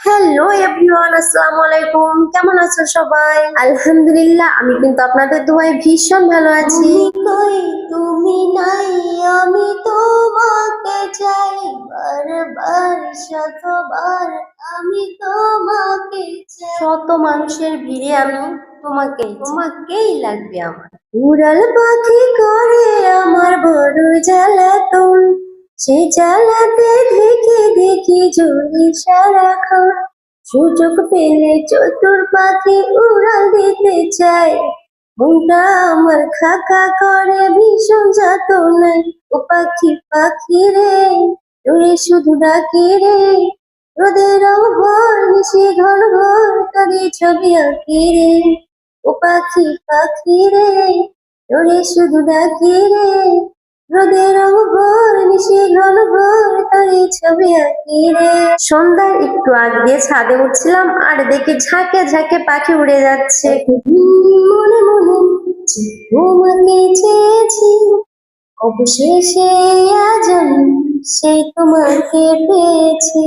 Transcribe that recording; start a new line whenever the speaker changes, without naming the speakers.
Hello everyone, আসসালামু আলাইকুম। কেমন আছো সবাই? আলহামদুলিল্লাহ, আমি কিন্তু আপনাদের দোয়ায় ভীষণ ভালো আছি।
কই তুমি নাই, আমি তোমাকে চাই বারবার শতবার, আমি তোমাকে চাই।
শত মানুষের ভিড়ে আমি তোমাকেই লাগবে আমার।
উড়াল পাখি করে আমার বড় জ্বালাতন, সে জ্বালাতে দেখি দেখি জ্বলি সারাক্ষণ। সুযোগ পেলে চতুর পাখি উড়াল দিতে চাই, মনটা আমার খাকা করে ভীষণ যাতনায়। ও পাখি পাখি রে, তোরে শুধু ডাকি রে, রোদের রং ভর মিশে ঘন ঘর তোরে ছবি আঁকি রে। ও পাখি পাখি রে, তোরে শুধু ডাকি রে, রোদের রং ভর মিশে ঘন ঘর তোরে ছবি আঁকি রে।
সন্ধ্যার একটু আগে দিয়ে ছাদে উঠছিলাম আর দেখি ঝাঁকে ঝাঁকে পাখি উড়ে যাচ্ছে।
মনে মনে তোমাকে চেয়েছি, অবশেষে আজ আমি সেই তোমাকে পেয়েছি।